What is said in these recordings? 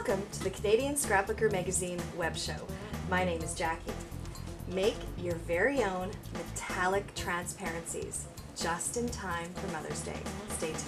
Welcome to the Canadian Scrapbooker Magazine web show. My name is Jackie. Make your very own metallic transparencies just in time for Mother's Day. Stay tuned.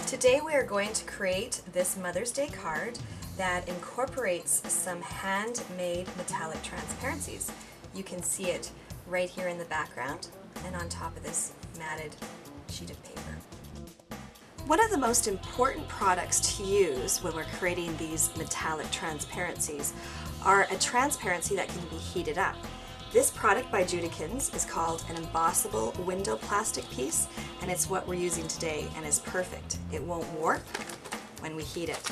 Today we are going to create this Mother's Day card that incorporates some handmade metallic transparencies. You can see it right here in the background and on top of this matted sheet of paper. One of the most important products to use when we're creating these metallic transparencies are a transparency that can be heated up. This product by Judikins is called an embossable window plastic piece, and it's what we're using today and is perfect. It won't warp when we heat it.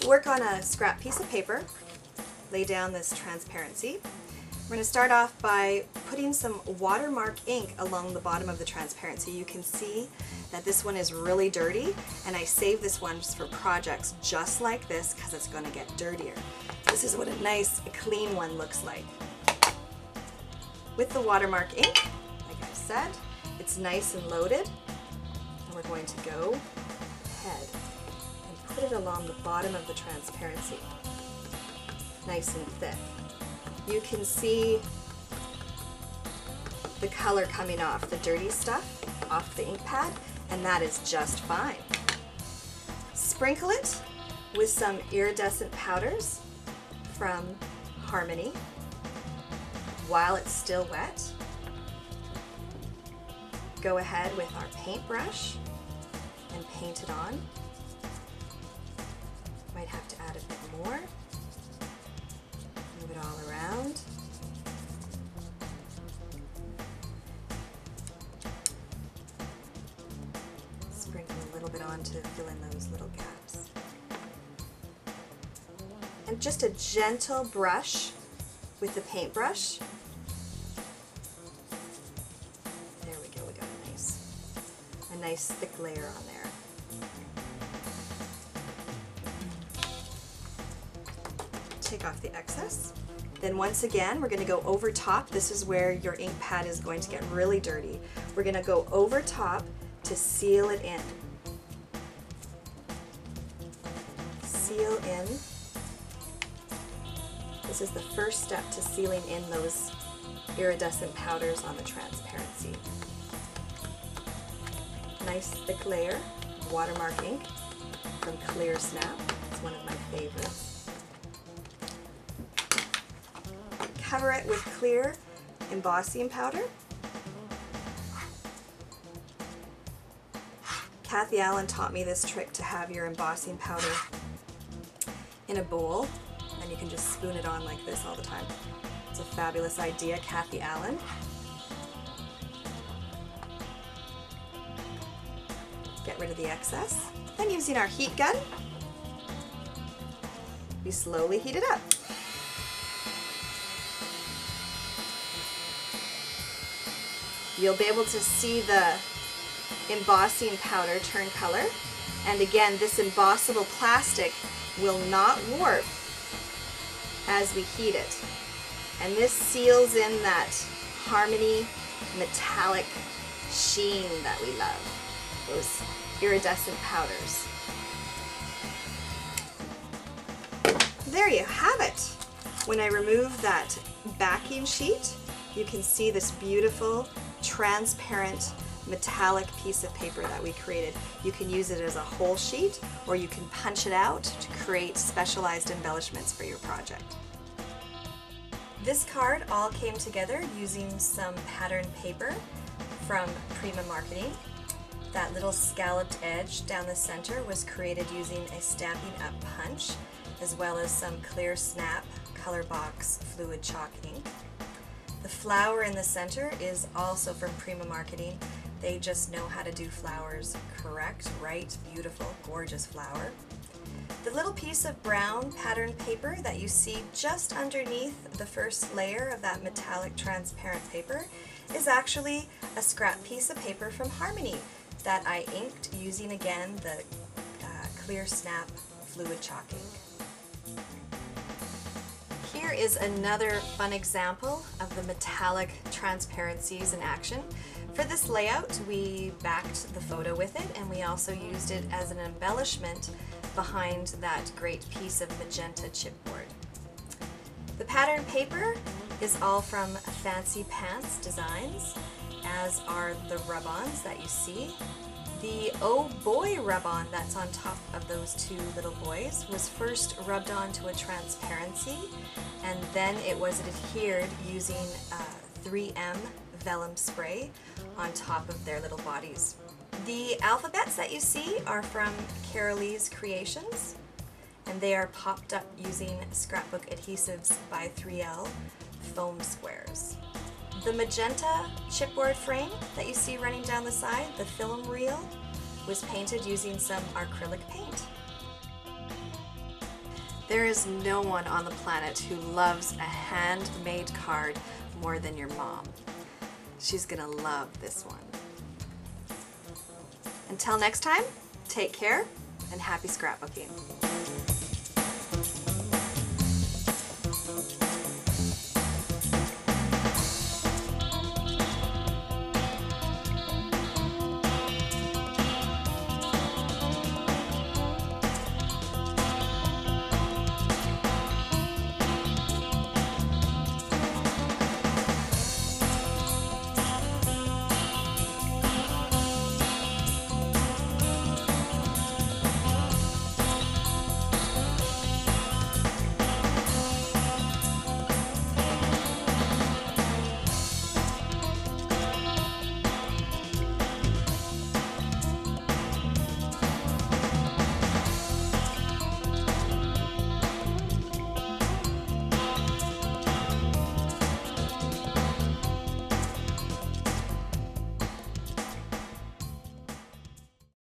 Work on a scrap piece of paper, lay down this transparency. We're going to start off by putting some watermark ink along the bottom of the transparency. You can see that this one is really dirty, and I save this one just for projects just like this because it's going to get dirtier. This is what a nice, clean one looks like. With the watermark ink, like I said, it's nice and loaded, and we're going to go ahead and put it along the bottom of the transparency, nice and thick. You can see the color coming off, the dirty stuff off the ink pad, and that is just fine. Sprinkle it with some iridescent powders from Harmony while it's still wet. Go ahead with our paintbrush and paint it on. Might have to add a bit more. Move it all around. Sprinkle a little bit on to fill in those little gaps. And just a gentle brush with the paintbrush. There we go, we got a nice thick layer on there. Take off the excess. Then once again, we're going to go over top. This is where your ink pad is going to get really dirty. We're going to go over top to seal it in. Seal in. This is the first step to sealing in those iridescent powders on the transparency. Nice thick layer of watermark ink from Clear Snap. It's one of my favorites. Cover it with clear embossing powder. Kathy Allen taught me this trick to have your embossing powder in a bowl, and you can just spoon it on like this all the time. It's a fabulous idea, Kathy Allen. Get rid of the excess. Then using our heat gun, we slowly heat it up. You'll be able to see the embossing powder turn color. And again, this embossable plastic will not warp as we heat it. And this seals in that Harmony metallic sheen that we love, those iridescent powders. There you have it. When I remove that backing sheet, you can see this beautiful, transparent, metallic piece of paper that we created. You can use it as a whole sheet, or you can punch it out to create specialized embellishments for your project. This card all came together using some pattern paper from Prima Marketing. That little scalloped edge down the center was created using a Stampin' Up punch, as well as some Clear Snap Color Box fluid chalk ink. The flower in the center is also from Prima Marketing. They just know how to do flowers correct, right, beautiful, gorgeous flower. The little piece of brown pattern paper that you see just underneath the first layer of that metallic transparent paper is actually a scrap piece of paper from Harmony that I inked using, again, the Clear Snap fluid chalk ink. Here is another fun example of the metallic transparencies in action. For this layout, we backed the photo with it, and we also used it as an embellishment behind that great piece of magenta chipboard. The pattern paper is all from Fancy Pants Designs, as are the rub-ons that you see. The Oh Boy rub-on that's on top of those two little boys was first rubbed onto a transparency, and then it was adhered using 3M vellum spray on top of their little bodies. The alphabets that you see are from Carolee's Creations, and they are popped up using scrapbook adhesives by 3L foam squares. The magenta chipboard frame that you see running down the side, the film reel, was painted using some acrylic paint. There is no one on the planet who loves a handmade card more than your mom. She's gonna love this one. Until next time, take care and happy scrapbooking.